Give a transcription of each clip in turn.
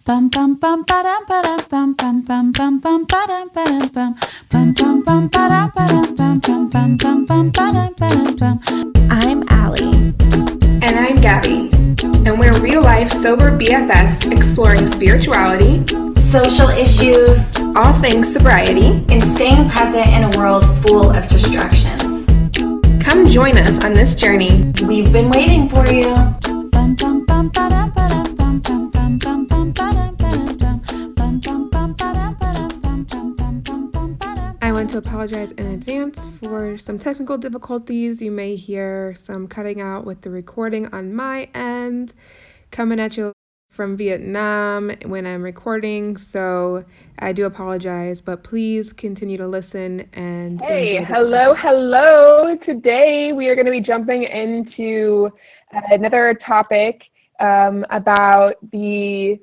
Bum bum bum ba-dum ba-dum bum bum bum bum bum ba-dum ba-dum bum bum bum bum ba-dum ba-dum bum bum bum bum bum ba-dum ba-dum bum. I'm Allie. And I'm Gabby. And we're real-life sober BFFs exploring spirituality, Social issues, all things sobriety, and staying present in a world full of distractions. Come join us on this journey. We've been waiting for you. Bum bum bum ba-dum ba-dum bum bum bum bum bum ba-dum ba-dum bum bum bum bum ba-dum ba-dum bum bum bum bum bum ba-dum. I want to apologize in advance for some technical difficulties. You may hear some cutting out with the recording on my end, coming at you from Vietnam when I'm recording, so I do apologize, but please continue to listen and enjoy the content. Hello. Today we are going to be jumping into another topic about the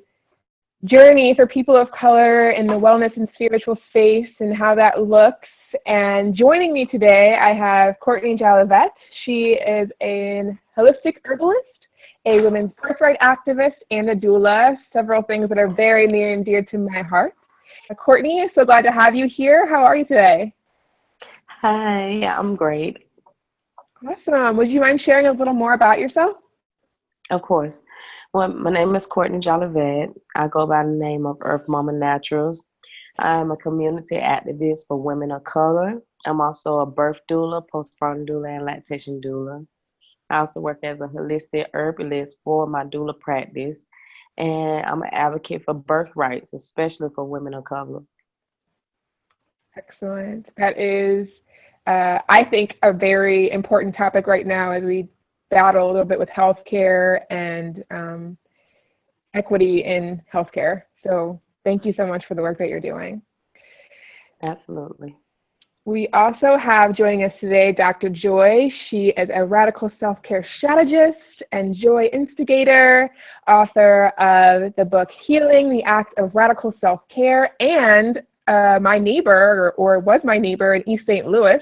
journey for people of color in the wellness and spiritual space and how that looks. And joining me today, I have Courtney Jolivet. She is a holistic herbalist, a women's birthright activist, and a doula, several things that are very near and dear to my heart. Courtney, so glad to have you here. How are you today? Hi, I'm great. Awesome. Would you mind sharing a little more about yourself? Of course. Well, my name is Courtney Jolivet. I go by the name of Earth Mama Naturals. I'm a community activist for women of color. I'm also a birth doula, postpartum doula, and lactation doula. I also work as a holistic herbalist for my doula practice, and I'm an advocate for birth rights, especially for women of color. Excellent. That is, I think, a very important topic right now as we battle a little bit with healthcare and equity in healthcare. So thank you so much for the work that you're doing. Absolutely. We also have joining us today Dr. Joy. She is a radical self-care strategist and joy instigator, author of the book Healing, the Act of Radical Self-Care, and my neighbor, or was my neighbor in East St. Louis.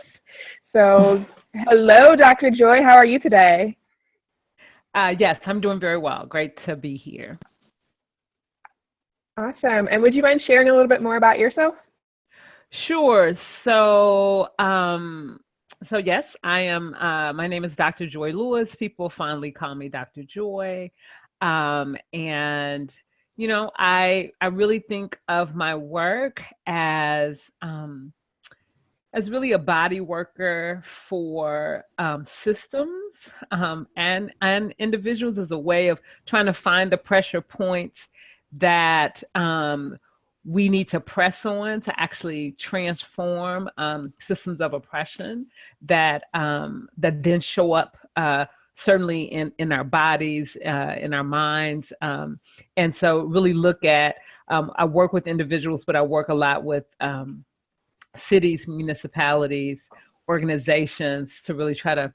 So hello, Dr. Joy. How are you today? Yes, I'm doing very well. Great to be here. Awesome. And would you mind sharing a little bit more about yourself? Sure. So yes, I am. My name is Dr. Joy Lewis. People fondly call me Dr. Joy, and I really think of my work as really a body worker for systems and individuals, as a way of trying to find the pressure points that we need to press on to actually transform systems of oppression that then show up certainly in our bodies, in our minds. And so really look at, I work with individuals, but I work a lot with cities, municipalities, organizations to really try to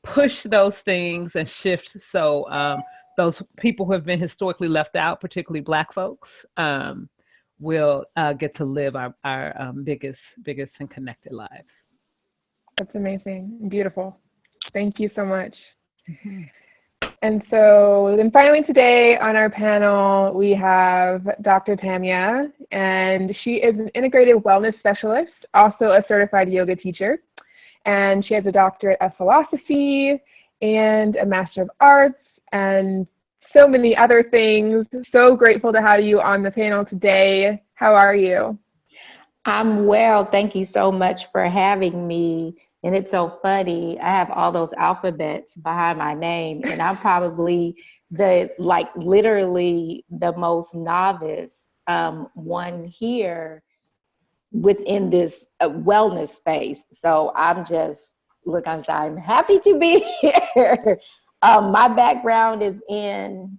push those things and shift so those people who have been historically left out, particularly Black folks, will get to live our biggest and connected lives. That's amazing. Beautiful. Thank you so much. Mm-hmm. And so then finally today on our panel, we have Dr. Tamia, and she is an integrated wellness specialist, also a certified yoga teacher. And she has a doctorate of philosophy and a master of arts and so many other things. So grateful to have you on the panel today. How are you? I'm well. Thank you so much for having me. And it's so funny. I have all those alphabets behind my name, and I'm probably literally the most novice one here within this wellness space. So I'm happy to be here. My background is in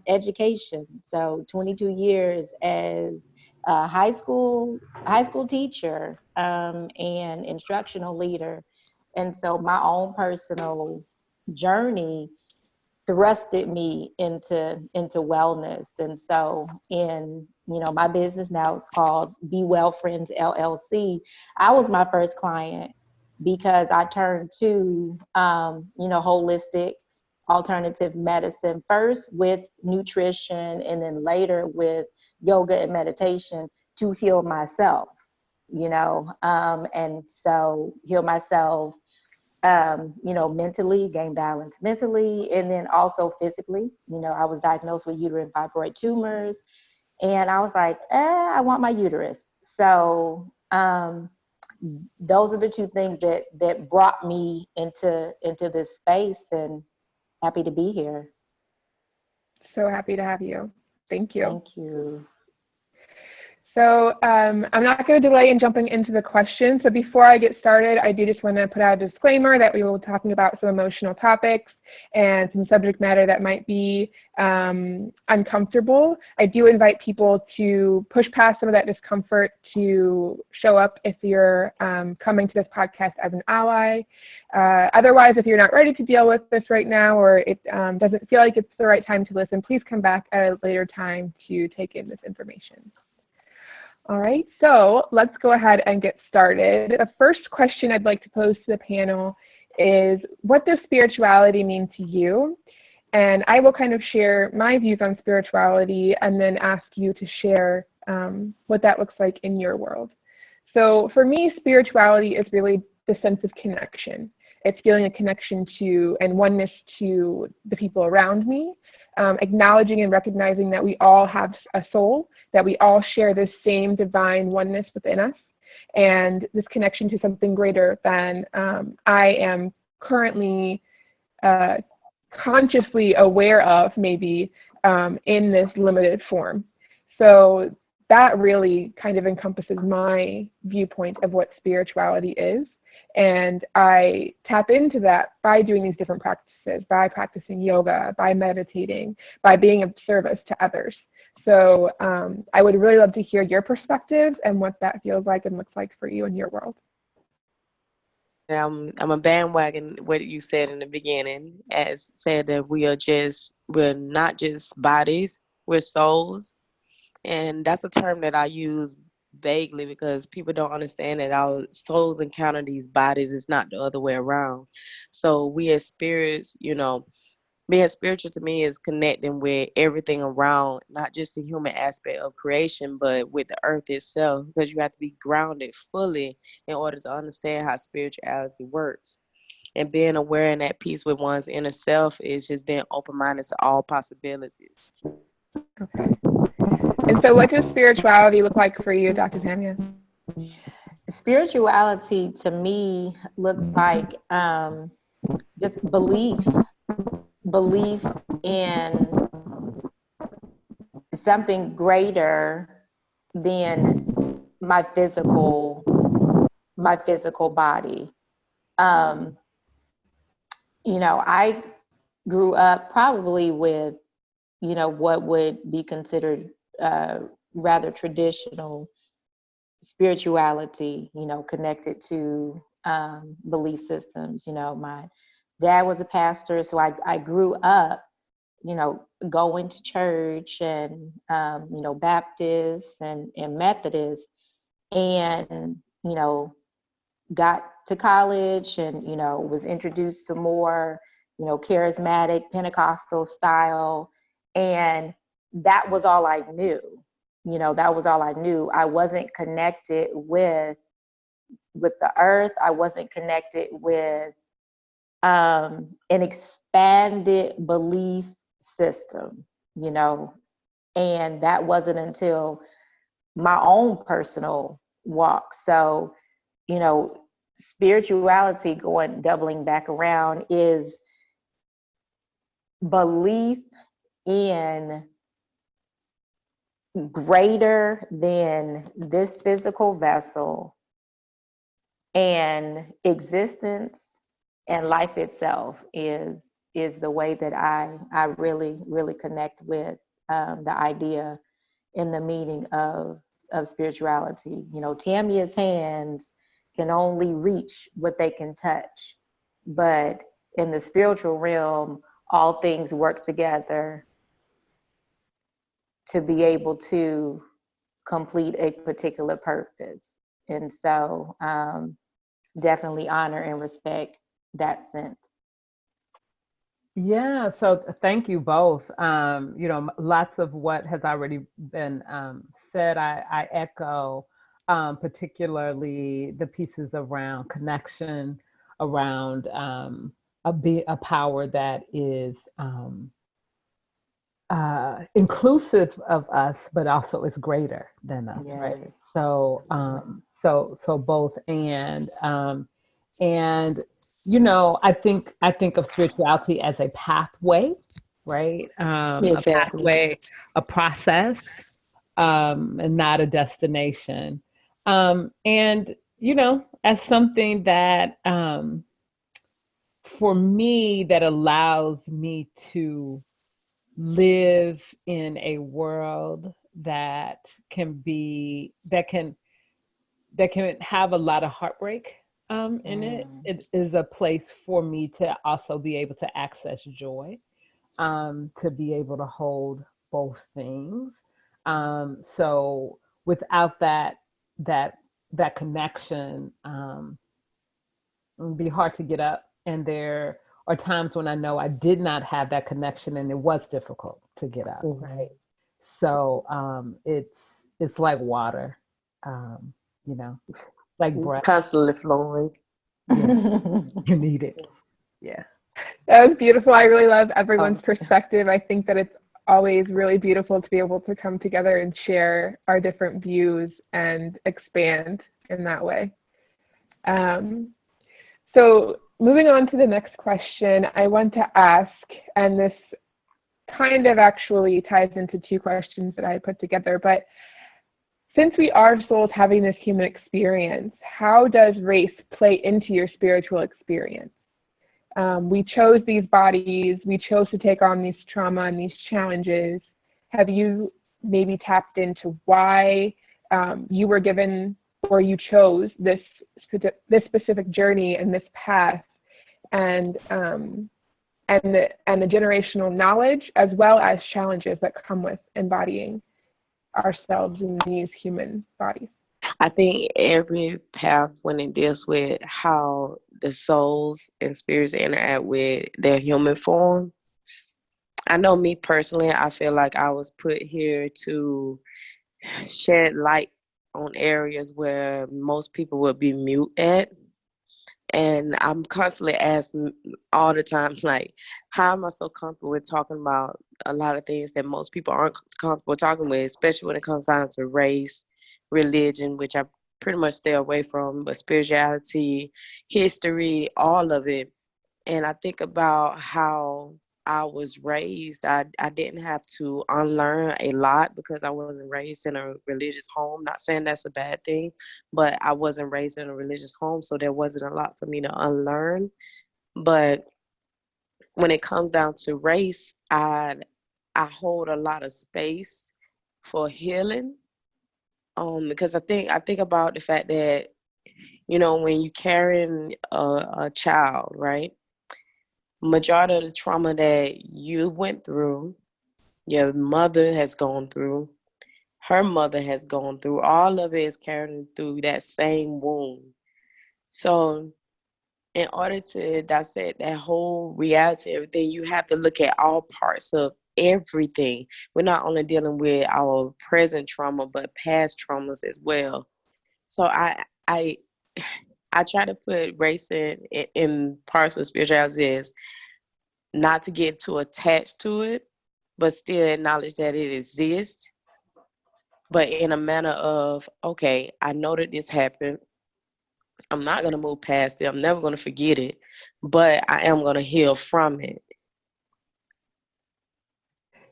education. So 22 years as a high school teacher and instructional leader. And so my own personal journey thrusted me into wellness. And so in my business now, it's called Be Well Friends LLC. I was my first client because I turned to holistic alternative medicine, first with nutrition and then later with yoga and meditation to heal myself, and so heal myself, mentally, gain balance mentally, and then also physically. I was diagnosed with uterine fibroid tumors, and I was like, I want my uterus. So those are the two things that brought me into this space, and happy to be here. So happy to have you. Thank you. Thank you. So I'm not going to delay in jumping into the questions. So before I get started, I do just want to put out a disclaimer that we will be talking about some emotional topics and some subject matter that might be uncomfortable. I do invite people to push past some of that discomfort to show up if you're coming to this podcast as an ally. Otherwise, if you're not ready to deal with this right now, or it doesn't feel like it's the right time to listen, please come back at a later time to take in this information. All right, so let's go ahead and get started. The first question I'd like to pose to the panel is, what does spirituality mean to you? And I will kind of share my views on spirituality and then ask you to share what that looks like in your world. So for me, spirituality is really the sense of connection. It's feeling a connection to and oneness to the people around me, acknowledging and recognizing that we all have a soul, that we all share this same divine oneness within us, and this connection to something greater than I am currently consciously aware of, maybe in this limited form. So that really kind of encompasses my viewpoint of what spirituality is. And I tap into that by doing these different practices, by practicing yoga, by meditating, by being of service to others. So I would really love to hear your perspectives and what that feels like and looks like for you in your world. I'm a bandwagon what you said in the beginning, as said that we're not just bodies, we're souls. And that's a term that I use vaguely because people don't understand that our souls encounter these bodies. It's not the other way around. So we as spirits, being spiritual to me is connecting with everything around, not just the human aspect of creation, but with the earth itself, because you have to be grounded fully in order to understand how spirituality works. And being aware and at peace with one's inner self is just being open-minded to all possibilities. Okay. And so what does spirituality look like for you, Dr. Tamia? Spirituality to me looks like just belief in something greater than my physical body. I grew up probably with, what would be considered rather traditional spirituality, connected to belief systems. My dad was a pastor, so I grew up, going to church and, Baptist and Methodist, and, got to college and, was introduced to more, charismatic Pentecostal style. And that was all I knew. That was all I knew. I wasn't connected with the earth. I wasn't connected with an expanded belief system, and that wasn't until my own personal walk. So, spirituality, doubling back around, is belief in greater than this physical vessel and existence and life itself is the way that I really, really connect with the idea and the meaning of spirituality. Tamia's hands can only reach what they can touch, but in the spiritual realm, all things work together to be able to complete a particular purpose. And so definitely honor and respect that sense. Yeah, so thank you both. Lots of what has already been said, I echo, particularly the pieces around connection, around a power that is inclusive of us, but also is greater than us, right? Yes. So, so both and I think of spirituality as a pathway, right? A Exactly. pathway, a process, and not a destination. And as something that for me that allows me to live in a world that can be that can have a lot of heartbreak in it. Mm. It is a place for me to also be able to access joy, to be able to hold both things. So without that that connection, it would be hard to get up. And there are times when I know I did not have that connection, and it was difficult to get up. Right. Mhm. So it's like water, um, you know, like It's breath. constantly flowing. Yeah, you need it. Yeah. That was beautiful. I really love everyone's Oh, perspective. I think that it's always really beautiful to be able to come together and share our different views and expand in that way. Um, so, moving on to the next question, I want to ask, and this kind of actually ties into two questions that I put together, but since we are souls having this human experience, how does race play into your spiritual experience? We chose these bodies, we chose to take on these trauma and these challenges. Have you maybe tapped into why you were given or you chose this specific journey and this path, and the generational knowledge as well as challenges that come with embodying ourselves in these human bodies? I think every path, when it deals with how the souls and spirits interact with their human form, I know me personally, I feel like I was put here to shed light on areas where most people would be mute at. And I'm constantly asking all the time, like, how am I so comfortable with talking about a lot of things that most people aren't comfortable talking with, especially when it comes down to race, religion, which I pretty much stay away from, but spirituality, history, all of it. And I think about how I was raised. I didn't have to unlearn a lot because I wasn't raised in a religious home. Not saying that's a bad thing, but I wasn't raised in a religious home, so there wasn't a lot for me to unlearn. But when it comes down to race, I hold a lot of space for healing. Because I think about the fact that, when you're carrying a child, right? Majority of the trauma that you went through, your mother has gone through, her mother has gone through, all of it is carrying through that same wound. So, in order to dissect that whole reality, everything, you have to look at all parts of everything. We're not only dealing with our present trauma, but past traumas as well. So, I, I try to put race in parts of spirituality is not to get too attached to it, but still acknowledge that it exists, but in a manner of, okay, I know that this happened. I'm not going to move past it. I'm never going to forget it, but I am going to heal from it.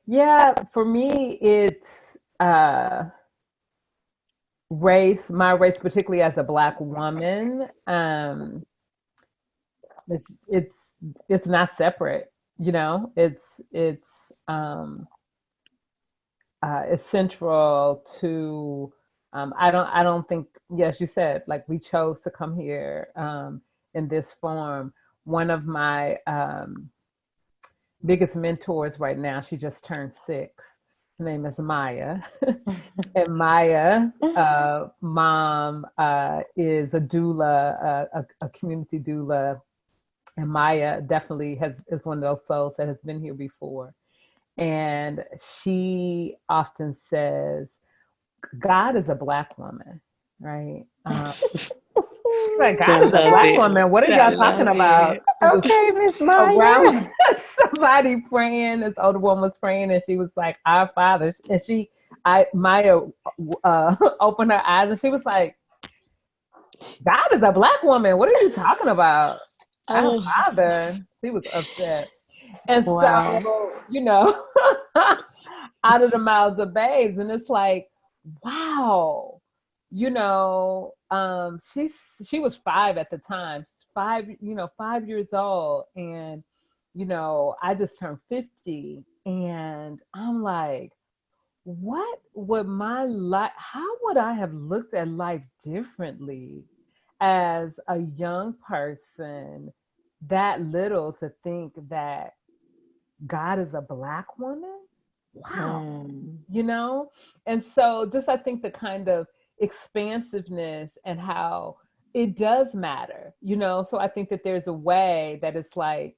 Yeah, for me, it's uh, my race, particularly as a Black woman. It's it's not separate. It's um, it's central to. I don't think. Yes, you said like we chose to come here in this form. One of my biggest mentors right now, she just turned 6. Her name is Maya. And Maya, mom, is a doula, a community doula And Maya definitely is one of those souls that has been here before. And she often says, God is a Black woman, right? She's like, I God is a love Black Okay. it. woman. What are I y'all talking love about? it. She was Okay, Miss around Maya. somebody praying. This older woman was praying, and she was like, "Our Father." And Maya, opened her eyes, and she was like, "God is a Black woman. What are you talking about? Our Oh, Father." She was upset, and wow. so out of the mouths of babes, and it's like, wow, she was 5 at the time, 5 years old, and I just turned 50, and I'm like, what would my life, how would I have looked at life differently as a young person, that little, to think that God is a Black woman? Wow. Mm. And so just, I think the kind of expansiveness and how it does matter, so I think that there's a way that it's like,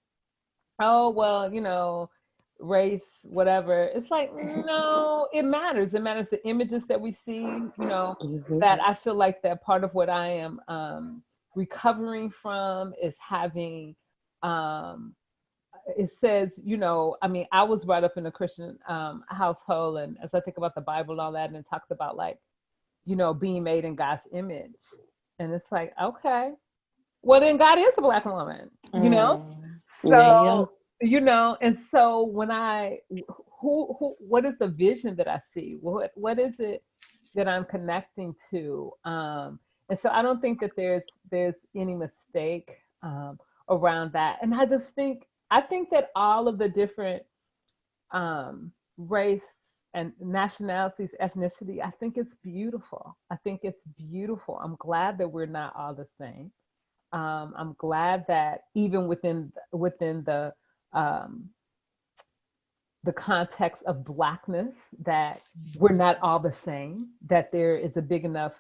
oh, well, race, whatever. It's like, no, it matters the images that we see, that I feel like that part of what I am recovering from is having, it says, I mean, I was brought up in a Christian household, and as I think about the Bible and all that, and it talks about, like, being made in God's image, and it's like, okay, well, then God is a Black woman, Mm. Yeah, yeah. so, and so when what is the vision that I see? What is it that I'm connecting to? And so I don't think that there's any mistake around that. And I think that all of the different race and nationalities, ethnicity, I think it's beautiful. I think it's beautiful. I'm glad that we're not all the same. I'm glad that even within um, the context of Blackness, that we're not all the same. That there is a big enough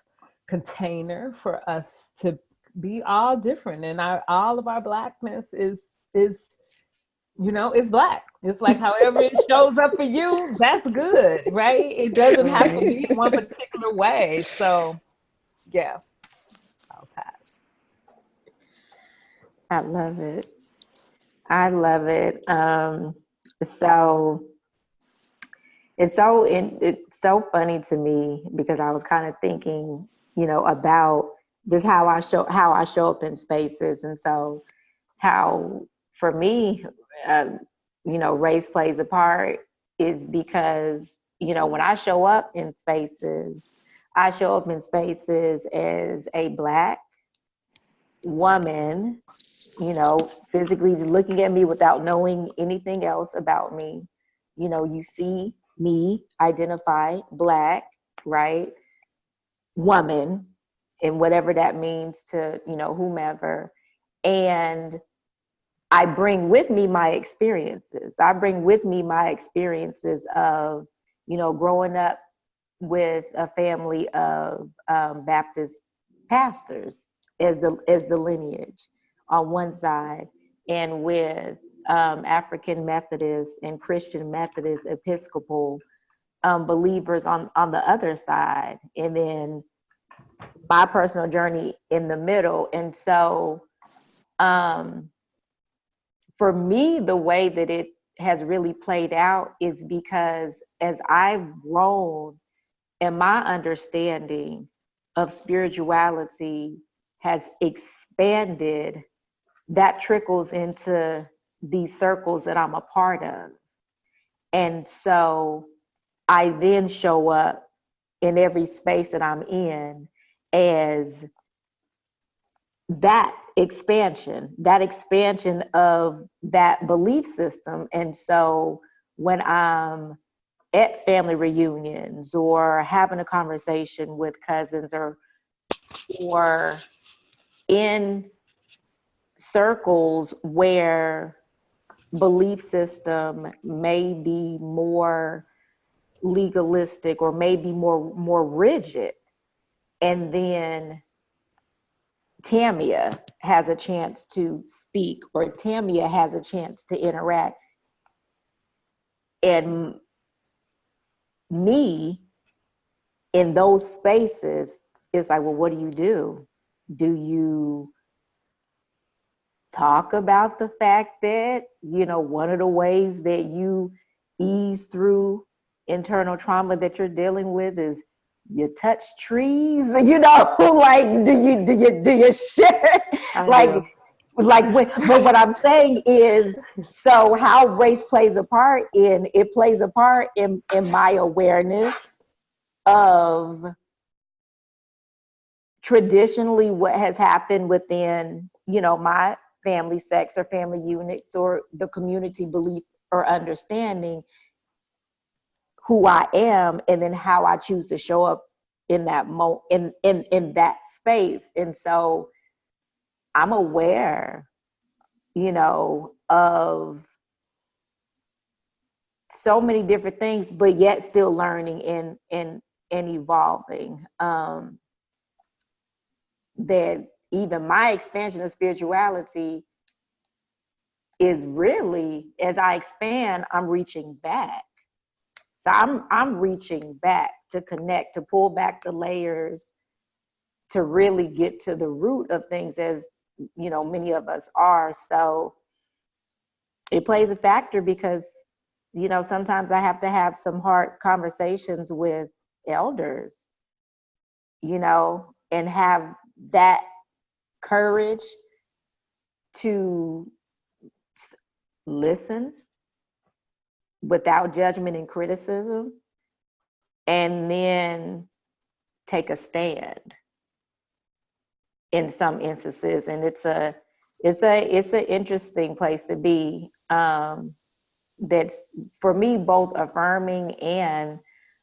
container for us to be all different, and all of our Blackness is Black. It's like, however it shows up for you, that's good, right? It doesn't have to Right. be one particular way. So, yeah, I'll pass. I love it. I love it. So it's so funny to me because I was kind of thinking, about just how I show up in spaces, and so how for me, um, race plays a part is because when I show up in spaces as a Black woman, physically looking at me without knowing anything else about me. You see me, identify Black, right? Woman, and whatever that means to, whomever. And I bring with me my experiences. I bring with me my experiences of, growing up with a family of Baptist pastors as the lineage on one side, and with African Methodist and Christian Methodist Episcopal believers on the other side, and then my personal journey in the middle. And so for me, the way that it has really played out is because as I've grown and my understanding of spirituality has expanded, that trickles into these circles that I'm a part of. And so I then show up in every space that I'm in as that expansion of that belief system. And so when I'm at family reunions or having a conversation with cousins, or in circles where belief system may be more legalistic or maybe more rigid, and then Tamia has a chance to speak or Tamia has a chance to interact. And me in those spaces, it's like, well, what do you do? Do you talk about the fact that, you know, one of the ways that you ease through internal trauma that you're dealing with is you touch trees, you know, like do you share like do. but what I'm saying is, so how race plays a part in it plays a part in my awareness of traditionally what has happened within, you know, my family sex or family units or the community belief or understanding who I am, and then how I choose to show up in that in that space. And so I'm aware, you know, of so many different things, but yet still learning and evolving. That even my expansion of spirituality is really, as I expand, I'm reaching back. So I'm reaching back to connect, to pull back the layers, to really get to the root of things, as you know, many of us are. So it plays a factor because, you know, sometimes I have to have some hard conversations with elders, you know, and have that courage to listen without judgment and criticism, and then take a stand in some instances. And it's an interesting place to be. That's for me both affirming and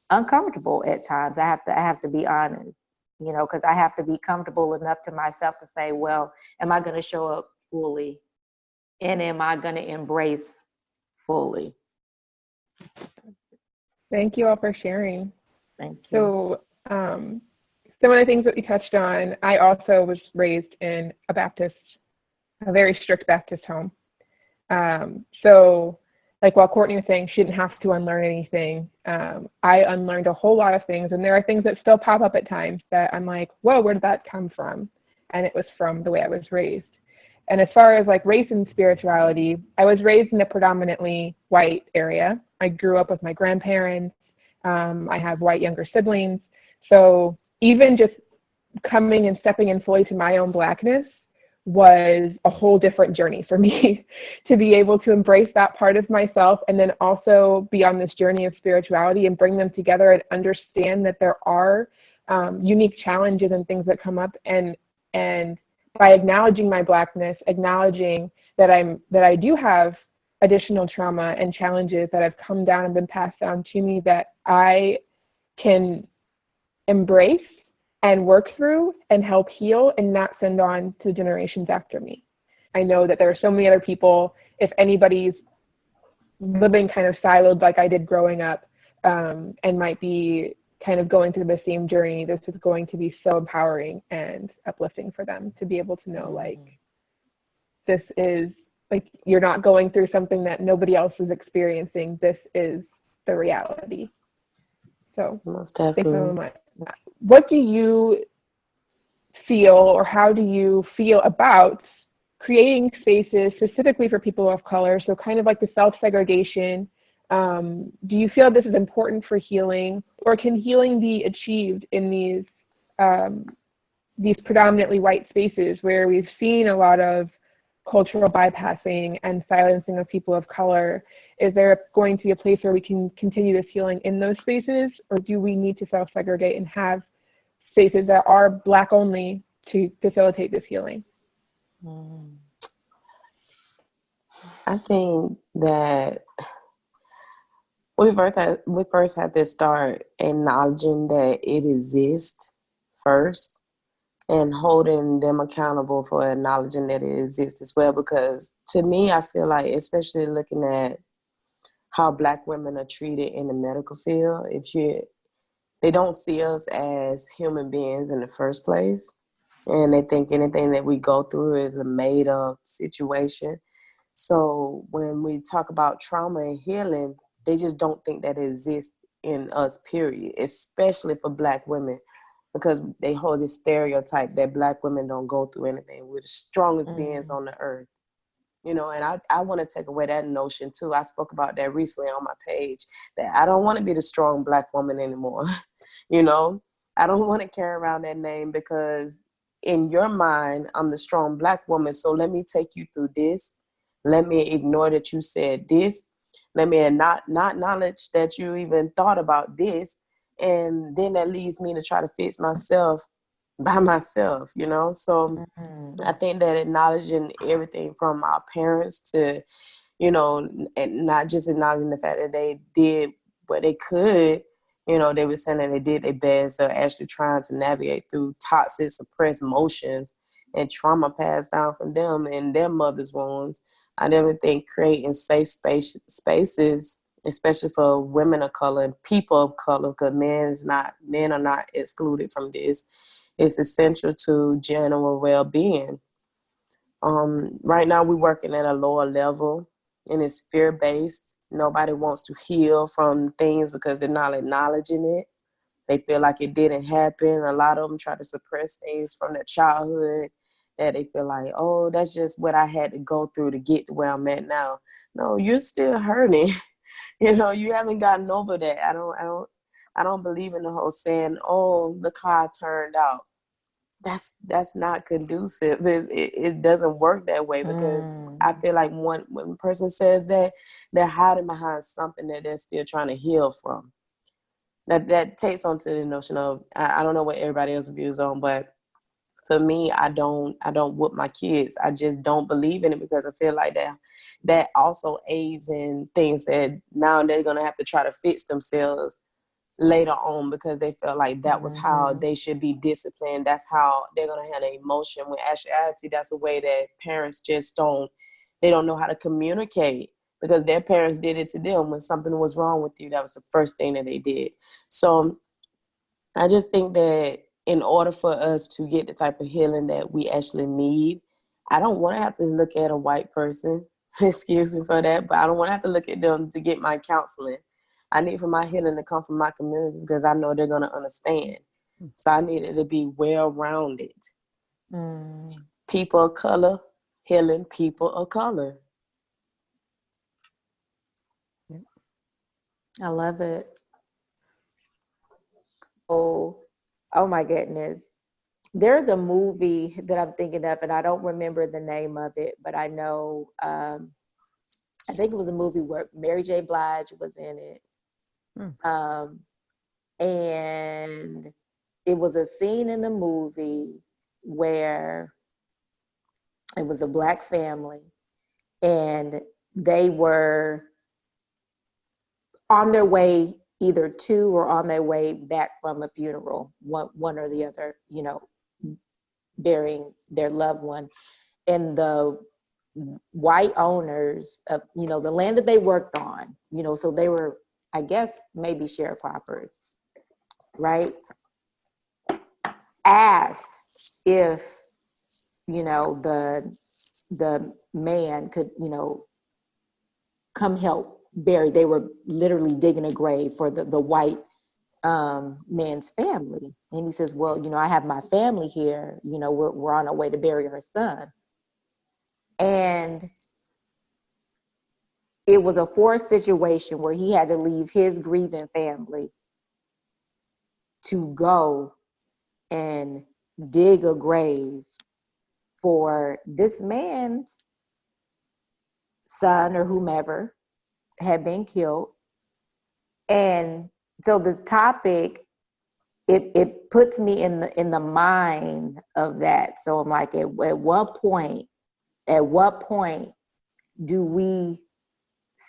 uncomfortable at times. I have to be honest, you know, because I have to be comfortable enough to myself to say, well, am I going to show up fully, and am I going to embrace fully? Thank you all for sharing. Thank you. So some of the things that we touched on, I also was raised in a very strict Baptist home. So like while Courtney was saying she didn't have to unlearn anything, I unlearned a whole lot of things. And there are things that still pop up at times that I'm like, whoa, where did that come from? And it was from the way I was raised. And as far as like race and spirituality, I was raised in a predominantly white area. I grew up with my grandparents. I have white younger siblings. So even just coming and stepping in fully to my own Blackness was a whole different journey for me to be able to embrace that part of myself and then also be on this journey of spirituality and bring them together and understand that there are unique challenges and things that come up, and by acknowledging my Blackness, acknowledging that I do have additional trauma and challenges that have come down and been passed down to me that I can embrace and work through and help heal and not send on to the generations after me. I know that there are so many other people, if anybody's living kind of siloed like I did growing up, and might be kind of going through the same journey, this is going to be so empowering and uplifting for them to be able to know, like, this is, like, you're not going through something that nobody else is experiencing. This is the reality. So Most definitely. thanks so much. What do you feel, or how do you feel about creating spaces specifically for people of color? So kind of like the self-segregation. Do you feel this is important for healing, or can healing be achieved in these predominantly white spaces where we've seen a lot of cultural bypassing and silencing of people of color? Is there going to be a place where we can continue this healing in those spaces, or do we need to self-segregate and have spaces that are Black only to facilitate this healing? I think that we first have to start acknowledging that it exists first, and holding them accountable for acknowledging that it exists as well. Because to me, I feel like, especially looking at how Black women are treated in the medical field, they don't see us as human beings in the first place. and they think anything that we go through is a made up situation. So when we talk about trauma and healing, they just don't think that it exists in us, period, especially for Black women, because they hold this stereotype that Black women don't go through anything. We're the strongest beings on the earth. And I want to take away that notion too. I spoke about that recently on my page, that I don't want to be the strong Black woman anymore. I don't want to carry around that name, because in your mind, I'm the strong Black woman. So let me take you through this. Let me ignore that you said this. Let me not acknowledge that you even thought about this. And then that leads me to try to fix myself by myself, So I think that acknowledging everything from our parents to, and not just acknowledging the fact that they did what they could, they were saying that they did their best, or actually trying to navigate through toxic, suppressed emotions and trauma passed down from them and their mother's wounds. I never think creating safe spaces, especially for women of color and people of color, because men are not excluded from this, is essential to general well-being. Right now we're working at a lower level, and it's fear-based. Nobody wants to heal from things because they're not acknowledging it. They feel like it didn't happen. A lot of them try to suppress things from their childhood, that they feel like, oh, that's just what I had to go through to get to where I'm at now. No, you're still hurting. You haven't gotten over that. I don't believe in the whole saying, oh, look how I turned out. That's not conducive. It doesn't work that way, because I feel like when a person says that, they're hiding behind something that they're still trying to heal from. That takes on to the notion of, I don't know what everybody else's views on, but for me, I don't whoop my kids. I just don't believe in it, because I feel like that also aids in things that now they're gonna have to try to fix themselves later on, because they felt like that was how they should be disciplined. That's how they're going to have an emotion, when actuality, that's the way that parents just don't know how to communicate, because their parents did it to them. When something was wrong with you, that was the first thing that they did. So I just think that in order for us to get the type of healing that we actually need, I don't want to have to look at a white person, excuse me for that, but I don't want to have to look at them to get my counseling. I need for my healing to come from my community, because I know they're going to understand. So I need it to be well-rounded. People of color, healing people of color. I love it. Oh my goodness. There's a movie that I'm thinking of, and I don't remember the name of it, but I know, I think it was a movie where Mary J. Blige was in it. And it was a scene in the movie where it was a Black family, and they were on their way either to or on their way back from a funeral, one or the other, burying their loved one. And the white owners of, the land that they worked on, so they were, I guess, maybe sharecroppers, right? Asked if, the man could, come help bury. They were literally digging a grave for the white man's family. And he says, well, I have my family here, we're on our way to bury our son. And it was a forced situation where he had to leave his grieving family to go and dig a grave for this man's son or whomever had been killed. And so this topic, it puts me in the mind of that. So I'm like, at what point do we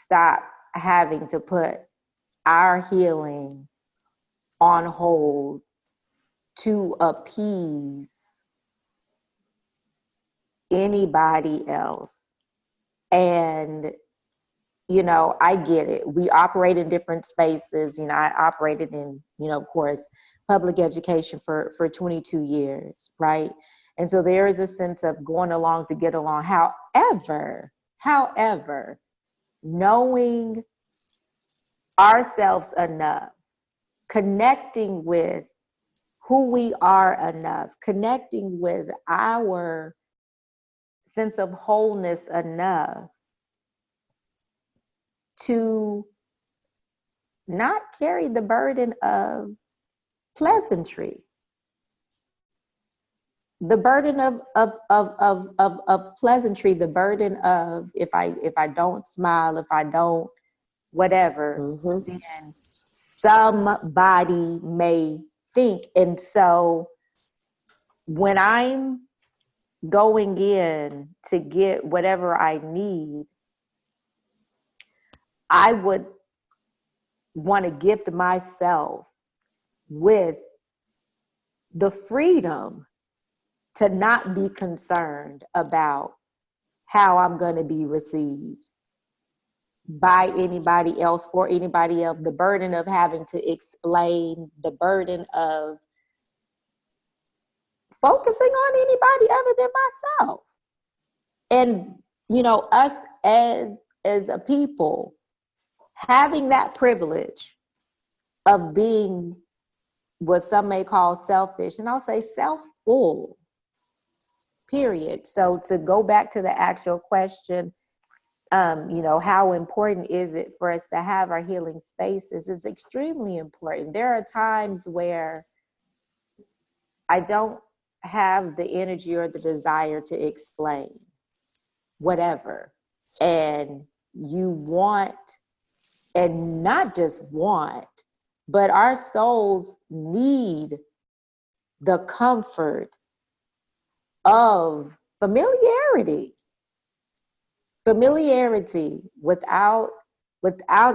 stop having to put our healing on hold to appease anybody else? And I get it. We operate in different spaces. I operated in, of course, public education for 22 years, right? And so there is a sense of going along to get along. However, knowing ourselves enough, connecting with who we are enough, connecting with our sense of wholeness enough to not carry the burden of pleasantry, the burden of pleasantry, the burden of if I don't smile, if I don't whatever, then somebody may think. And so when I'm going in to get whatever I need, I would want to gift myself with the freedom to not be concerned about how I'm going to be received by anybody else, for anybody else, the burden of having to explain, the burden of focusing on anybody other than myself. And, you know, us as a people, having that privilege of being what some may call selfish, and I'll say self-full, period. So to go back to the actual question, you know, how important is it for us to have our healing spaces? It's extremely important. There are times where I don't have the energy or the desire to explain whatever. And you want, and not just want, but our souls need the comfort of familiarity without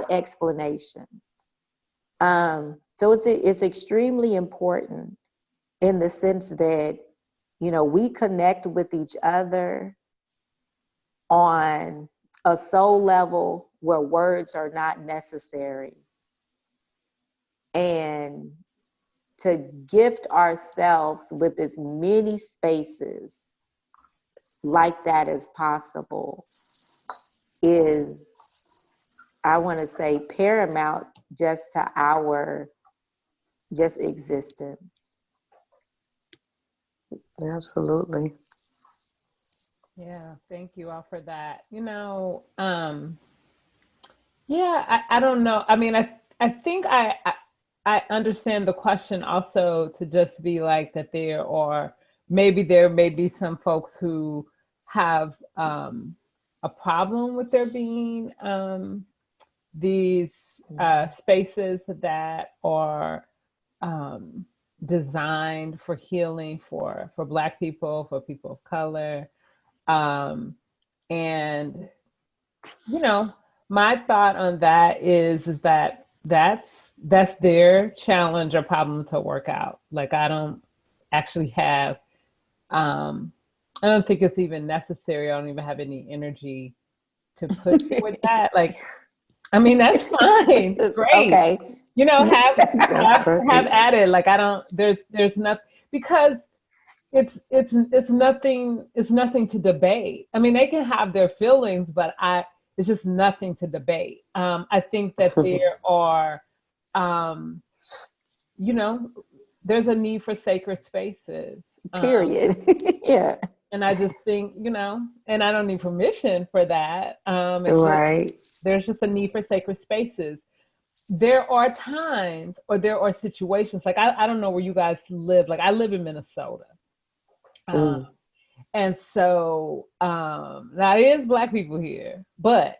explanations. So it's extremely important in the sense that, you know, we connect with each other on a soul level where words are not necessary, and to gift ourselves with as many spaces like that as possible is, I want to say, paramount just to our just existence. Absolutely. Yeah, thank you all for that. You know, yeah, I don't know. I mean, I think I understand the question also to just be like that there may be some folks who have a problem with there being these spaces that are designed for healing for Black people, for people of color. And, you know, my thought on that is that that's their challenge or problem to work out. Like, I don't actually have, I don't think it's even necessary. I don't even have any energy to put with that. Like, I mean, that's fine. Great. Okay. You know, have at it. Like, I don't, there's nothing, because it's nothing to debate. I mean, they can have their feelings, but it's just nothing to debate. I think that there are, you know, there's a need for sacred spaces. Period. Yeah. And I just think, you know, and I don't need permission for that. Right. There's just a need for sacred spaces. There are times, or there are situations, like I don't know where you guys live. Like, I live in Minnesota. And so now it is Black people here, but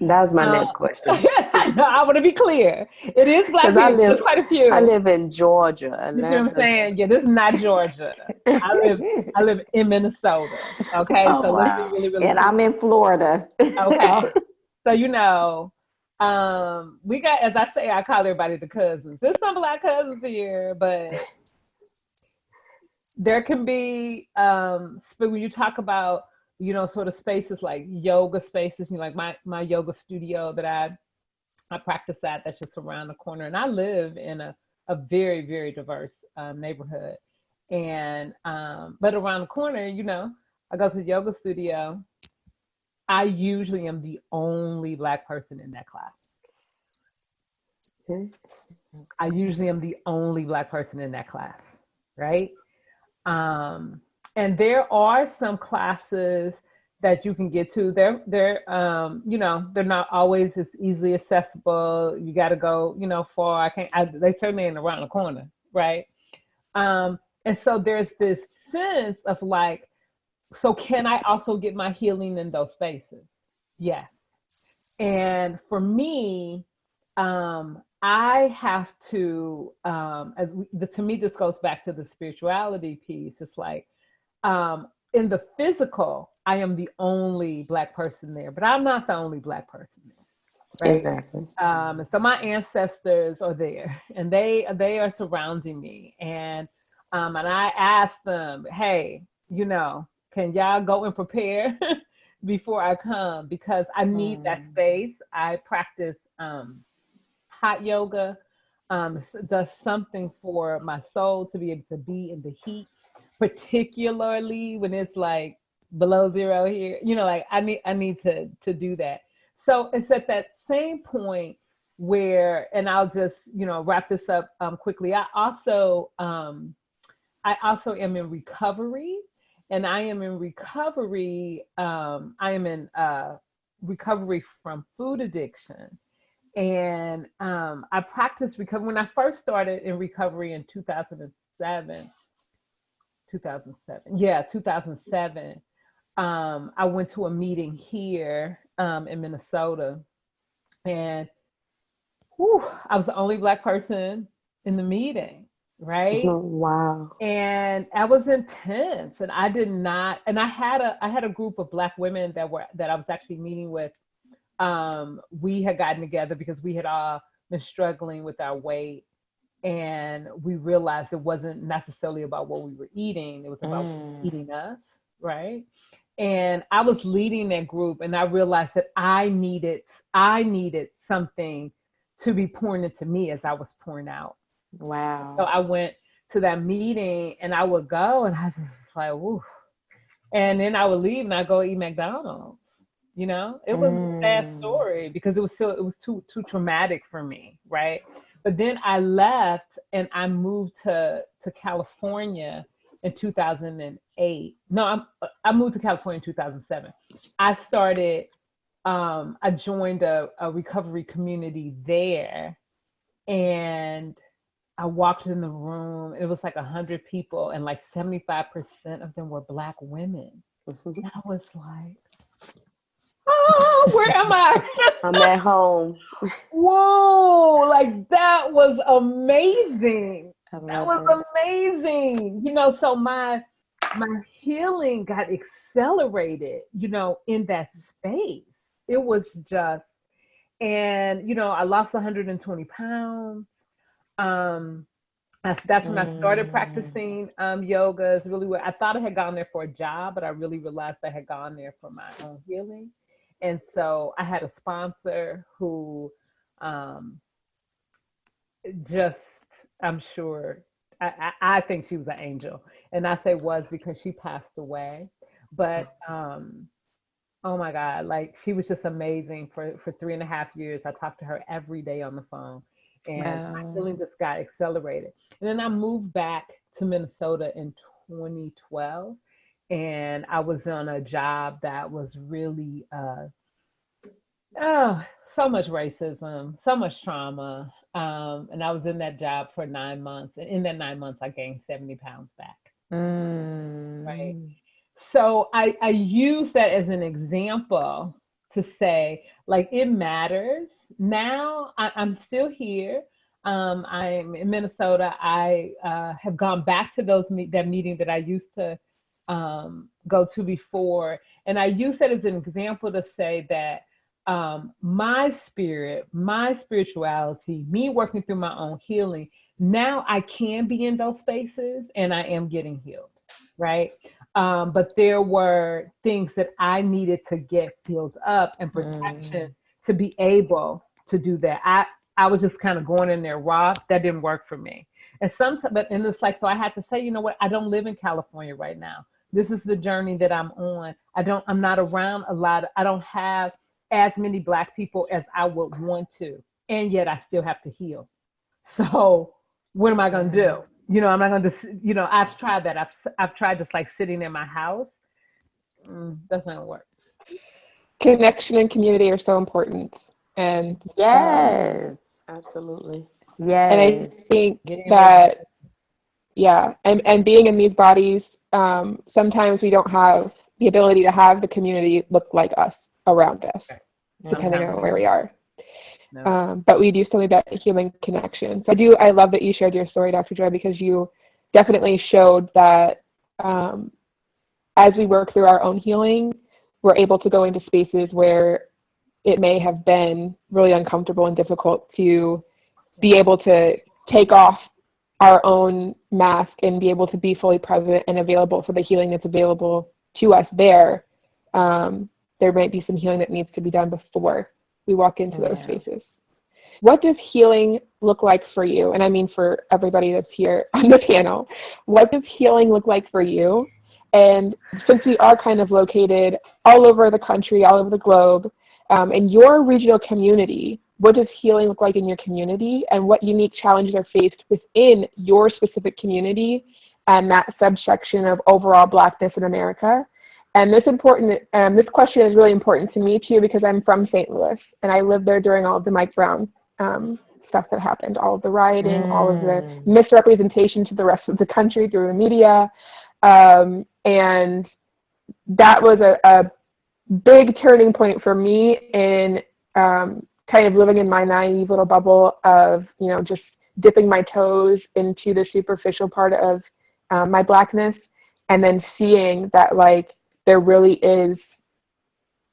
that was my next question. I want to be clear. It is Black people. There's quite a few. I live in Georgia. You see what I'm saying? Yeah, this is not Georgia. I live in Minnesota. Okay, oh, so wow. let's be really and I'm in Florida. Okay, so you know, we got, as I say, I call everybody the cousins. There's some Black cousins here, but there can be, when you talk about, you know, sort of spaces like yoga spaces, you know, like my yoga studio that I practice at, that's just around the corner. And I live in a very, very diverse neighborhood. And but around the corner, I go to the yoga studio. I usually am the only Black person in that class. I usually am the only Black person in that class, right? And there are some classes that you can get to. They're not always as easily accessible. You got to go, far. They certainly ain't around the corner, right? And so there's this sense of like, so can I also get my healing in those spaces? Yes. And for me, I have to, to me, this goes back to the spirituality piece. It's like, in the physical, I am the only Black person there, but I'm not the only Black person there. Right? Exactly. And so my ancestors are there, and they are surrounding me, and I ask them, hey, can y'all go and prepare before I come, because I need that space. I practice hot yoga. Does something for my soul to be able to be in the heat, particularly when it's like below zero here. Like I need to do that. So it's at that same point where, and I'll just wrap this up quickly. I also am in recovery, and I am in recovery. I am in recovery from food addiction. And I practiced recovery when I first started in recovery in 2007. Yeah, 2007. I went to a meeting here in Minnesota, and I was the only Black person in the meeting, right? Wow. And that was intense, and I did not. And I had a group of Black women that I was actually meeting with. We had gotten together because we had all been struggling with our weight, and we realized it wasn't necessarily about what we were eating. It was about eating us, right? And I was leading that group, and I realized that I needed something to be pouring into me as I was pouring out. Wow. So I went to that meeting, and I would go, and I was just like, woo. And then I would leave, and I'd go eat McDonald's. It was a sad story because it was too traumatic for me, right? But then I left, and I moved to California in 2008. No, I moved to California in 2007. I joined a recovery community there, and I walked in the room. It was like 100 people, and like 75% of them were Black women. And I was like, oh, where am I? I'm at home. Whoa, like that was amazing. That was it. amazing. So my healing got accelerated, in that space. It was just, and I lost 120 pounds. That's when I started practicing yoga. It's really I thought I had gone there for a job, but I really realized I had gone there for my own healing. And so I had a sponsor who just, I'm sure, I think she was an angel. And I say was because she passed away. But oh my God, like she was just amazing for 3.5 years. I talked to her every day on the phone, and my healing just got accelerated. And then I moved back to Minnesota in 2012, and I was on a job that was really, so much racism, so much trauma. And I was in that job for 9 months. And in that 9 months, I gained 70 pounds back. Right. So I use that as an example to say, like, it matters. Now I'm still here. I'm in Minnesota. I have gone back to that meeting that I used to go to before. And I use that as an example to say that my spirit, my spirituality, me working through my own healing, now I can be in those spaces and I am getting healed, right? But there were things that I needed to get filled up and protection to be able to do that. I was just kind of going in there raw. That didn't work for me. And sometimes, but and it's like, so I had to say, you know what? I don't live in California right now. This is the journey that I'm on. I'm not around a lot. I don't have as many Black people as I would want to, and yet I still have to heal. So what am I going to do? I'm not going to, I've tried that. I've tried just like sitting in my house. That's not going to work. Connection and community are so important. And Yes. Absolutely. and I Yes. think Getting that, yeah, and being in these bodies, sometimes we don't have the ability to have the community look like us around us, depending on where we are. No. But we do still need that human connection. So I love that you shared your story, Dr. Joy, because you definitely showed that as we work through our own healing, we're able to go into spaces where it may have been really uncomfortable and difficult to be able to take off our own mask and be able to be fully present and available for the healing that's available to us there. There might be some healing that needs to be done before we walk into those spaces. What does healing look like for you? And I mean for everybody that's here on the panel. What does healing look like for you? And since we are kind of located all over the country, all over the globe, in your regional community, what does healing look like in your community, and what unique challenges are faced within your specific community and that subsection of overall Blackness in America? And this question is really important to me too, because I'm from St. Louis and I lived there during all of the Mike Brown stuff that happened, all of the rioting, all of the misrepresentation to the rest of the country through the media. And that was a big turning point for me in kind of living in my naive little bubble of, just dipping my toes into the superficial part of my Blackness, and then seeing that, like, there really is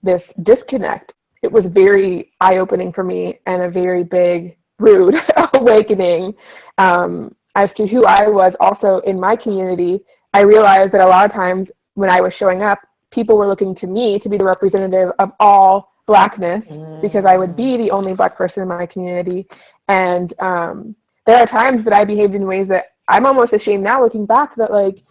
this disconnect. It was very eye-opening for me and a very big, rude awakening as to who I was also in my community. I realized that a lot of times when I was showing up, people were looking to me to be the representative of all Blackness because I would be the only Black person in my community. And there are times that I behaved in ways that I'm almost ashamed now looking back, that, like,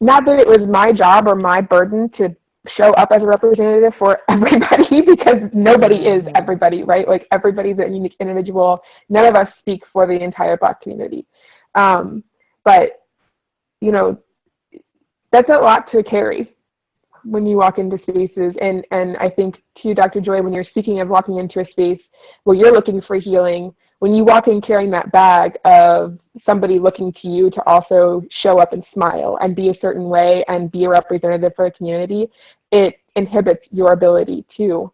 not that it was my job or my burden to show up as a representative for everybody, because nobody is everybody, right? Like, everybody's a unique individual. None of us speak for the entire Black community. But, that's a lot to carry when you walk into spaces. And I think too, Dr. Joy, when you're speaking of walking into a space where you're looking for healing, when you walk in carrying that bag of somebody looking to you to also show up and smile and be a certain way and be a representative for the community, it inhibits your ability to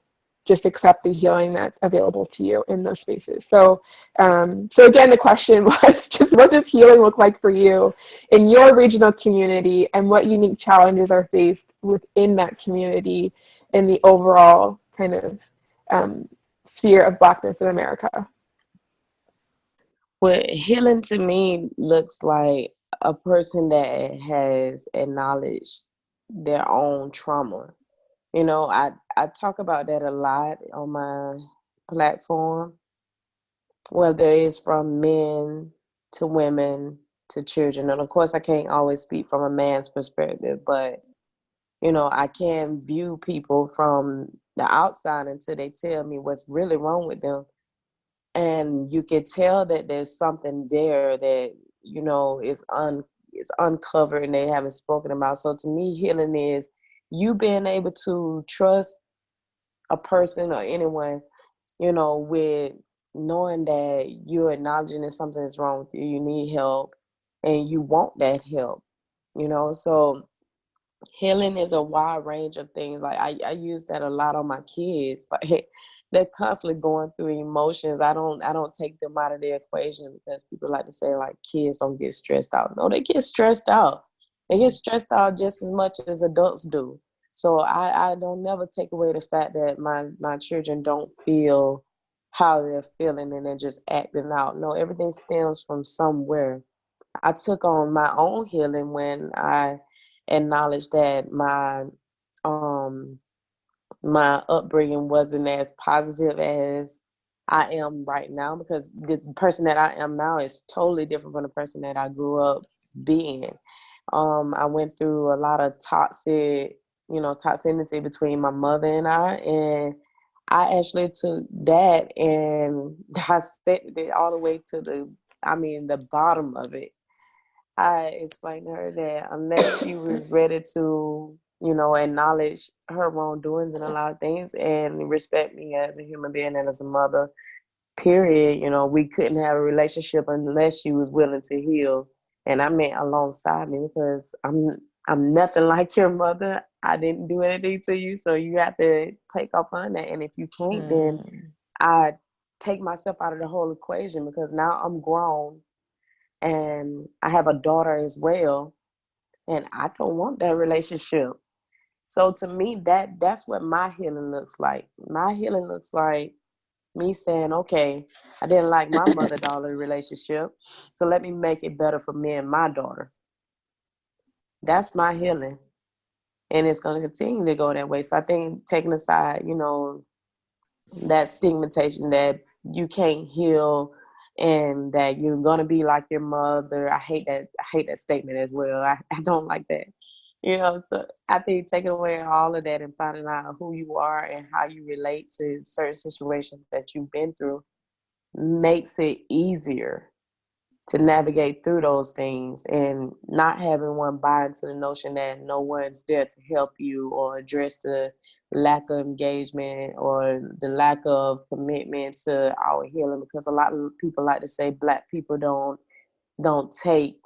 just accept the healing that's available to you in those spaces. So again, the question was just, what does healing look like for you in your regional community, and what unique challenges are faced within that community in the overall kind of sphere of Blackness in America? Well, healing to me looks like a person that has acknowledged their own trauma. I talk about that a lot on my platform, whether it's from men to women to children. And of course, I can't always speak from a man's perspective, but I can view people from the outside until they tell me what's really wrong with them. And you can tell that there's something there that, is uncovered and they haven't spoken about. So to me, healing is you being able to trust a person or anyone, with knowing that you're acknowledging that something is wrong with you, you need help, and you want that help, So healing is a wide range of things. Like I use that a lot on my kids. Like, they're constantly going through emotions. I don't take them out of the equation, because people like to say, like, kids don't get stressed out. No, they get stressed out. They get stressed out just as much as adults do. So I don't never take away the fact that my children don't feel how they're feeling and they're just acting out. No, everything stems from somewhere. I took on my own healing when I acknowledged that my upbringing wasn't as positive as I am right now, because the person that I am now is totally different from the person that I grew up being. I went through a lot of toxicity between my mother and and I actually took that and dissected it all the way to the bottom of it. I explained to her that unless she was ready to, acknowledge her wrongdoings and a lot of things and respect me as a human being and as a mother, period, we couldn't have a relationship unless she was willing to heal. And I meant alongside me, because I'm nothing like your mother. I didn't do anything to you, so you have to take up on that. And if you can't, then I take myself out of the whole equation, because now I'm grown and I have a daughter as well, and I don't want that relationship. So to me, that's what my healing looks like. My healing looks like me saying, okay, I didn't like my mother-daughter relationship, so let me make it better for me and my daughter. That's my healing, and it's going to continue to go that way. So I think taking aside, that stigmatization that you can't heal and that you're going to be like your mother. I hate that statement as well. I don't like that. So I think taking away all of that and finding out who you are and how you relate to certain situations that you've been through makes it easier to navigate through those things, and not having one buy into the notion that no one's there to help you or address the lack of engagement or the lack of commitment to our healing. Because a lot of people like to say Black people don't take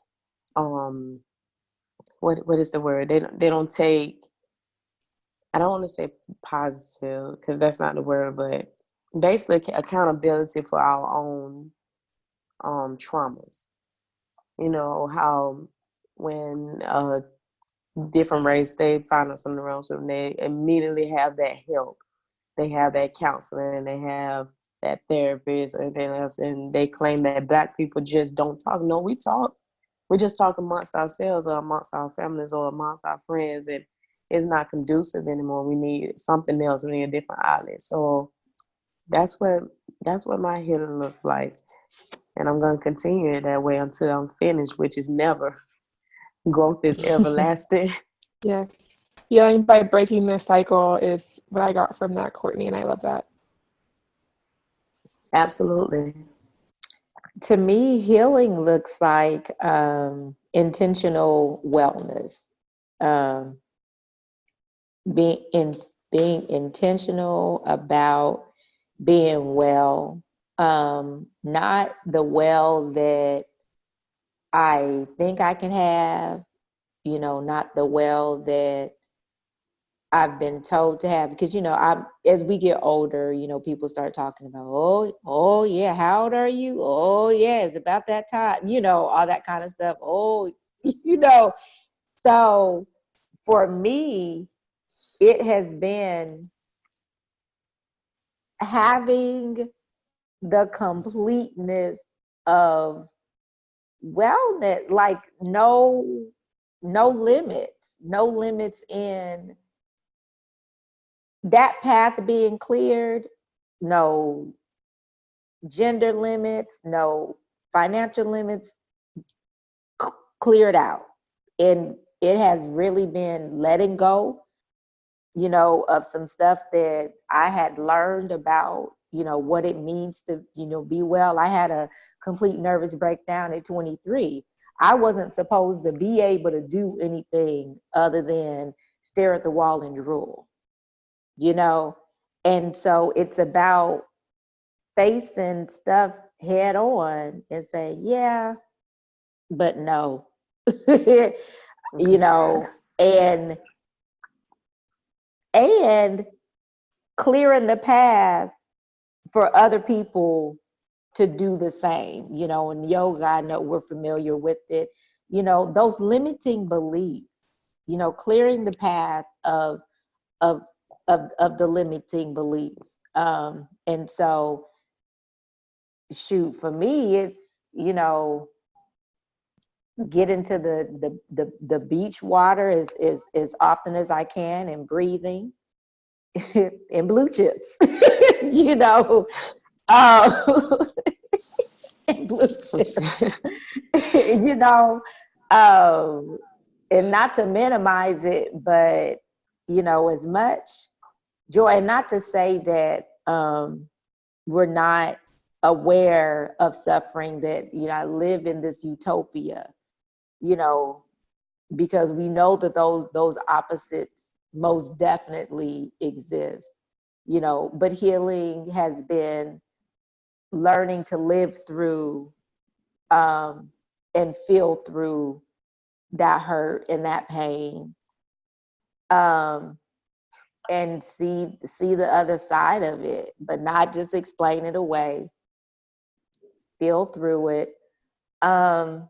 what is the word, they don't take, I don't want to say positive because that's not the word, but basically accountability for our own traumas. How when different race, they find out something wrong with them, they immediately have that help, they have that counseling, they have that therapist or anything else, and they claim that Black people just don't talk. No, we talk. We just talk amongst ourselves or amongst our families or amongst our friends, and it's not conducive anymore. We need something else. We need a different outlet. So that's what my healing looks like. And I'm going to continue it that way until I'm finished, which is never. Growth is everlasting. Yes. Healing by breaking the cycle is what I got from that, Courtney, and I love that. Absolutely. To me, healing looks like intentional wellness. Um, being intentional about being well, not the well that I think I can have, not the well that I've been told to have. Because as we get older, people start talking about, oh yeah, how old are you? Oh yeah, it's about that time, all that kind of stuff. Oh, so for me, it has been having the completeness of wellness, like no limits in that path being cleared, no gender limits, no financial limits, cleared out. And it has really been letting go, of some stuff that I had learned about, what it means to, be well. I had a complete nervous breakdown at 23. I wasn't supposed to be able to do anything other than stare at the wall and drool, And so it's about facing stuff head on and saying, yeah, but no, and clearing the path for other people to do the same. In yoga, I know we're familiar with it. Those limiting beliefs, clearing the path of of the limiting beliefs. And so shoot, for me, it's, get into the beach water as often as I can, and breathing and blue chips, Uh, and blue chips. You know, um, and not to minimize it, but you know, as much joy, and not to say that we're not aware of suffering, that, you know, I live in this utopia, you know, because we know that those opposites most definitely exist, you know, but healing has been learning to live through um, and feel through that hurt and that pain, um, and see the other side of it, but not just explain it away. Feel through it, um,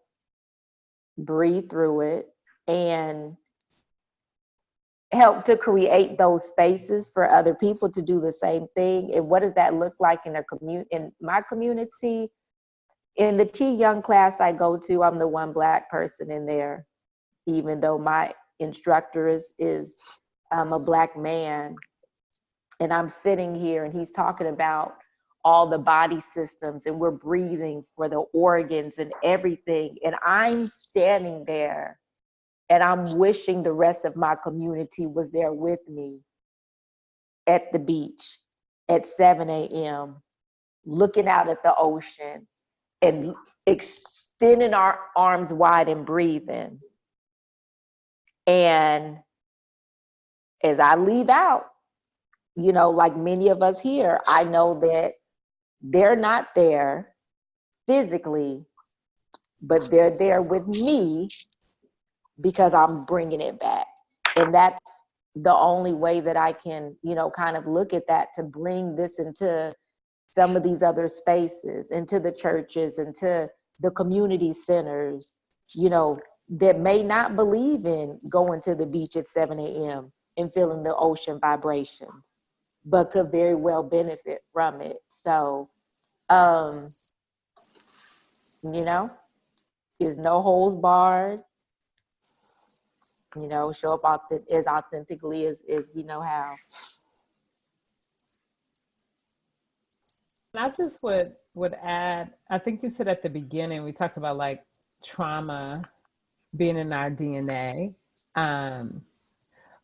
breathe through it, and help to create those spaces for other people to do the same thing. And what does that look like in in my community? In the Chi Young class I go to, I'm the one Black person in there, even though my instructor is a Black man. And I'm sitting here and he's talking about all the body systems, and we're breathing for the organs and everything. And I'm standing there and I'm wishing the rest of my community was there with me at the beach at 7 a.m., looking out at the ocean and extending our arms wide and breathing. And as I leave out, you know, like many of us here, I know that they're not there physically, but they're there with me because I'm bringing it back. And that's the only way that I can, you know, kind of look at that, to bring this into some of these other spaces, into the churches, into the community centers, you know, that may not believe in going to the beach at 7 a.m. and feeling the ocean vibrations, but could very well benefit from it. So, um, you know, is no holds barred, you know, show up as authentically as we know how. I just would add, I think you said at the beginning, we talked about like trauma being in our DNA. Um,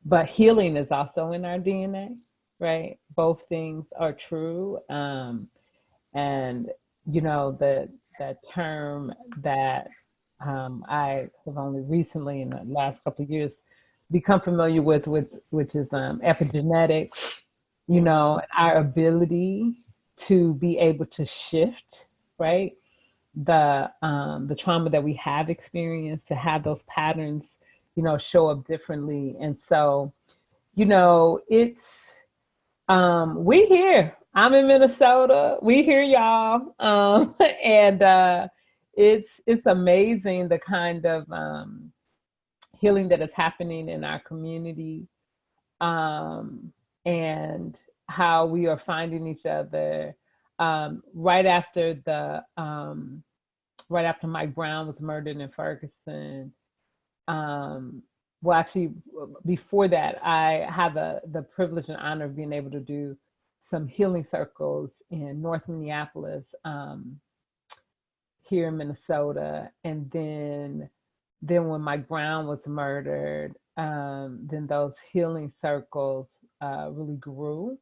but healing is also in our DNA, right? Both things are true. And you know, that term that I have only recently in the last couple of years become familiar with, which is epigenetics. You know, our ability to be able to shift, right? The trauma that we have experienced, to have those patterns, you know, show up differently. And so, you know, it's we here. I'm in Minnesota. We hear y'all. And it's amazing the kind of healing that is happening in our community, and how we are finding each other right after right after Mike Brown was murdered in Ferguson. Well, actually, before that, I had the privilege and honor of being able to do some healing circles in North Minneapolis, here in Minnesota. And then when Mike Brown was murdered, then those healing circles really grew.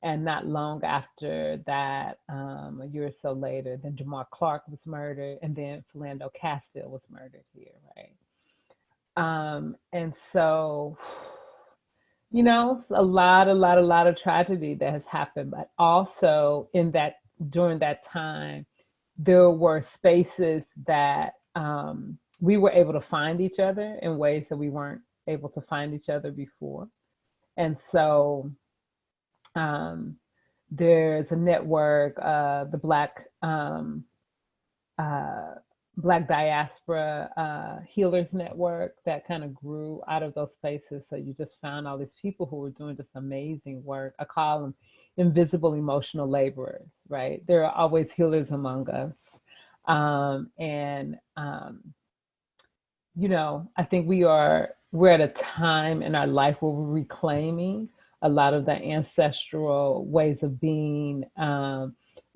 And not long after that, a year or so later, then Jamar Clark was murdered, and then Philando Castile was murdered here, right? And so, you know, a lot of tragedy that has happened, but also in that, during that time, there were spaces that we were able to find each other in ways that we weren't able to find each other before. And so there's a network, the uh, Black Diaspora Healers Network, that kind of grew out of those spaces. So you just found all these people who were doing this amazing work. I call them invisible emotional laborers, right? There are always healers among us. And you know, I think we're at a time in our life where we're reclaiming a lot of the ancestral ways of being,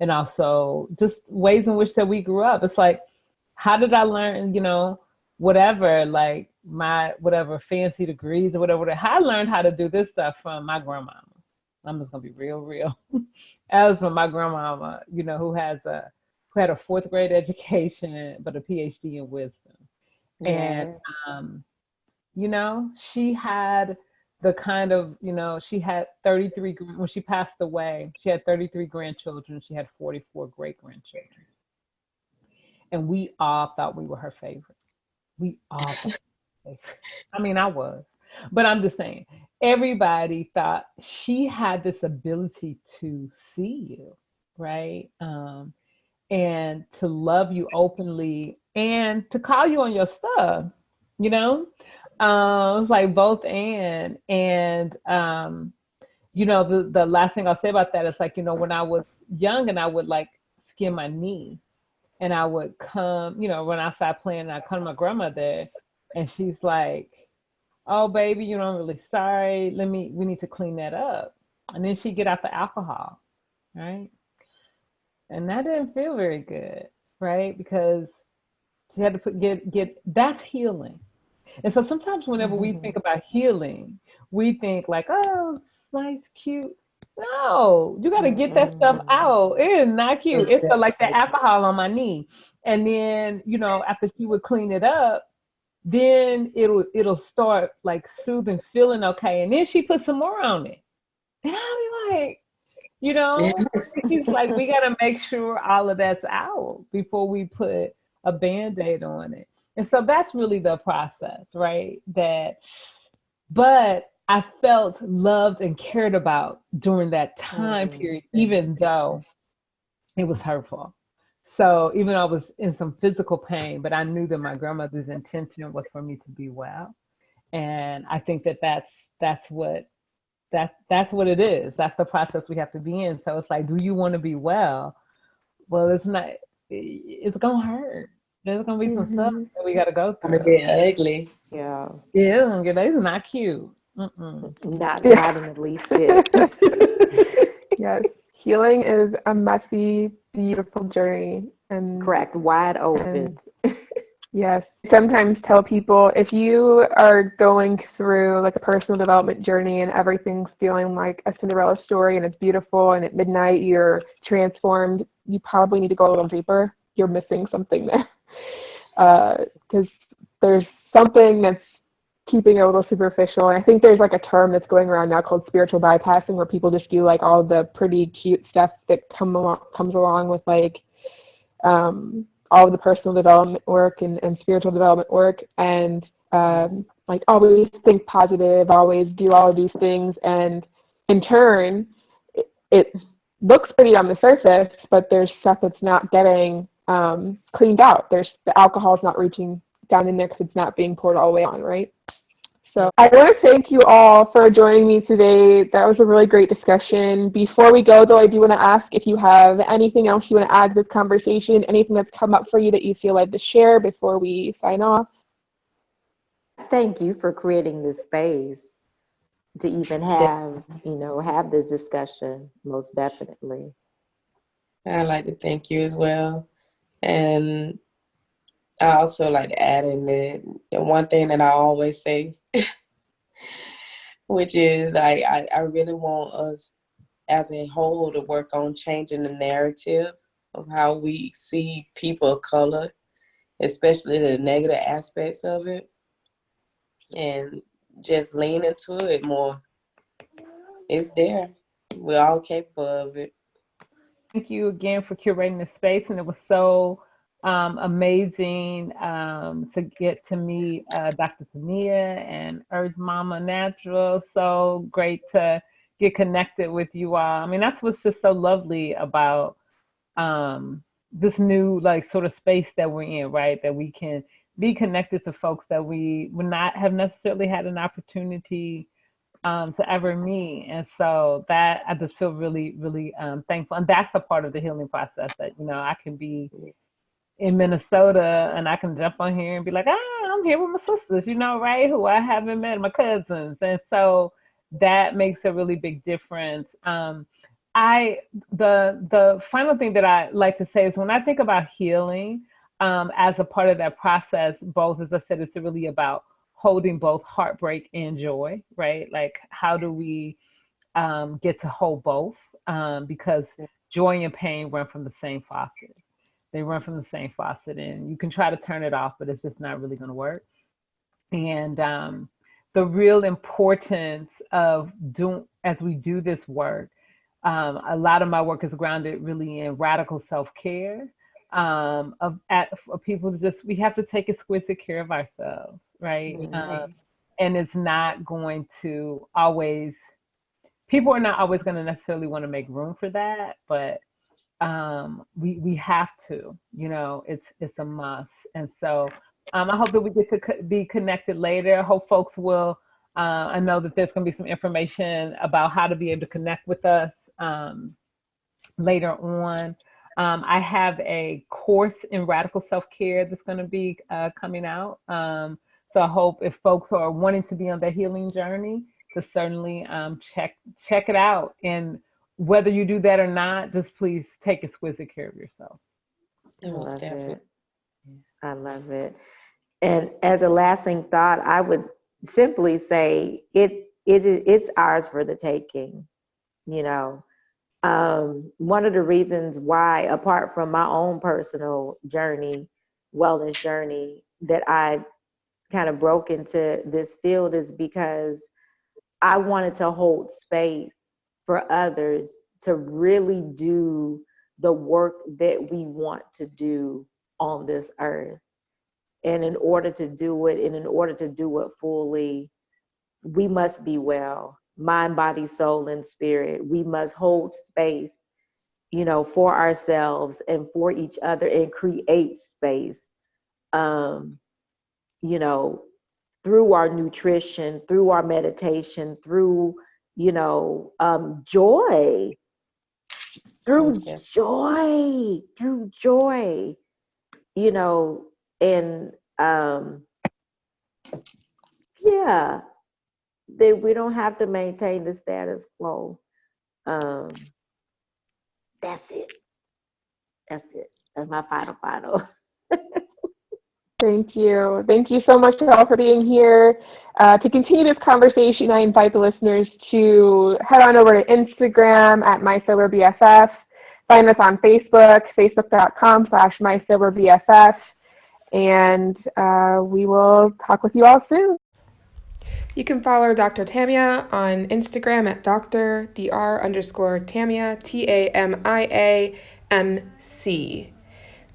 and also just ways in which that we grew up. It's like, how did I learn, whatever, like my whatever fancy degrees or whatever. I learned how to do this stuff from my grandmama. I'm just gonna be real. That was from my grandmama, who had a fourth grade education but a PhD in wisdom. And um, she had the kind of, she had 33 when she passed away, she had 33 grandchildren, she had 44 great grandchildren. And we all thought we were her favorite. We all thought we were her favorite. I mean, I was. But I'm just saying, everybody thought she had this ability to see you, right? And to love you openly and to call you on your stuff, you know? It's like both and the last thing I'll say about that is like, when I was young and I would like skin my knee and I would come, run outside playing and I'd come to my grandmother and she's like, oh baby, I'm really sorry. We need to clean that up. And then she'd get out the alcohol, right? And that didn't feel very good, right? Because she had to get that's healing. And so sometimes whenever we think about healing, we think like, oh, it's nice, cute. No, you got to get that stuff out. It is not cute. It's like the alcohol on my knee. And then, after she would clean it up, then it'll start like soothing, feeling okay. And then she put some more on it. And I'll be like, she's like, we got to make sure all of that's out before we put a Band-Aid on it. And so that's really the process, right? But I felt loved and cared about during that time period, even though it was hurtful. So even though I was in some physical pain, but I knew that my grandmother's intention was for me to be well. And I think that's what it is. That's the process we have to be in. So it's like, do you want to be well? Well, it's gonna hurt. There's gonna be some stuff that we gotta go through. It's gonna get ugly. Yeah. Yeah, it's not cute. Not in the least bit. Yes. Healing is a messy, beautiful journey. And correct, wide open. Yes. Sometimes tell people if you are going through like a personal development journey and everything's feeling like a Cinderella story and it's beautiful and at midnight you're transformed, you probably need to go a little deeper. You're missing something there. Because there's something that's keeping it a little superficial. And I think there's like a term that's going around now called spiritual bypassing, where people just do like all the pretty cute stuff that comes along with like all of the personal development work and spiritual development work, and like always think positive, always do all of these things, and in turn it looks pretty on the surface, but there's stuff that's not getting cleaned out. There's the alcohol's not reaching down in there because it's not being poured all the way on, right? So I want to thank you all for joining me today. That was a really great discussion. Before we go, though, I do want to ask if you have anything else you want to add to this conversation, anything that's come up for you that you feel like to share before we sign off. Thank you for creating this space to even have this discussion, most definitely. I'd like to thank you as well. And I also like to add in the one thing that I always say, which is I really want us as a whole to work on changing the narrative of how we see people of color, especially the negative aspects of it, and just lean into it more. It's there. We're all capable of it. Thank you again for curating the space, and it was so amazing to get to meet Dr. Tania and Earth Mama Natural. So great to get connected with you all. I mean, that's what's just so lovely about this new like sort of space that we're in, right? That we can be connected to folks that we would not have necessarily had an opportunity to ever meet. And so that I just feel really, really thankful. And that's a part of the healing process that, I can be in Minnesota and I can jump on here and be like, I'm here with my sisters, right? Who I haven't met, my cousins. And so that makes a really big difference. The final thing that I like to say is when I think about healing, as a part of that process, both, as I said, it's really about holding both heartbreak and joy, right? Like, how do we get to hold both? Because joy and pain run from the same faucet. They run from the same faucet, and you can try to turn it off, but it's just not really going to work. And the real importance of doing, as we do this work, a lot of my work is grounded really in radical self-care, for people to just, we have to take exquisite care of ourselves, right? And it's not going to always, people are not always going to necessarily want to make room for that, but we have to, it's a must. And so I hope that we get to be connected later. I hope folks will, I know that there's going to be some information about how to be able to connect with us later on. I have a course in radical self-care that's going to be coming out. So I hope if folks are wanting to be on their healing journey, to certainly check it out. And whether you do that or not, just please take exquisite care of yourself. I love it. And as a lasting thought, I would simply say it's ours for the taking. One of the reasons why, apart from my own personal journey, wellness journey, that I kind of broke into this field is because I wanted to hold space for others to really do the work that we want to do on this earth. And in order to do it, and in order to do it fully, we must be well, mind, body, soul, and spirit. We must hold space, for ourselves and for each other, and create space, through our nutrition, through our meditation, through, joy, through joy, and that we don't have to maintain the status quo. That's it. That's my final. Thank you. Thank you so much to all for being here. To continue this conversation, I invite the listeners to head on over to Instagram at MySoberBFF. Find us on Facebook, facebook.com/MySoberBFF. And we will talk with you all soon. You can follow Dr. Tamia on Instagram at Dr.Tamia, TAMIAMC.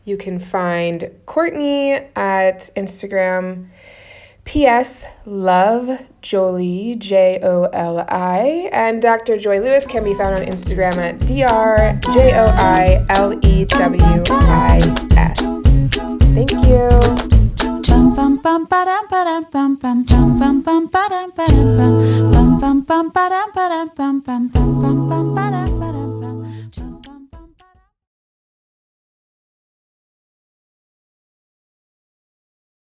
You can find Courtney at Instagram, PS Love Jolie, JOLI, and Dr. Joy Lewis can be found on Instagram at DRJOILEWIS. Thank you. Bum bum ba dum ba dum bum bum bum bum bum ba dum ba dum bum bum bum ba dum ba dum bum bum bum bum ba dum.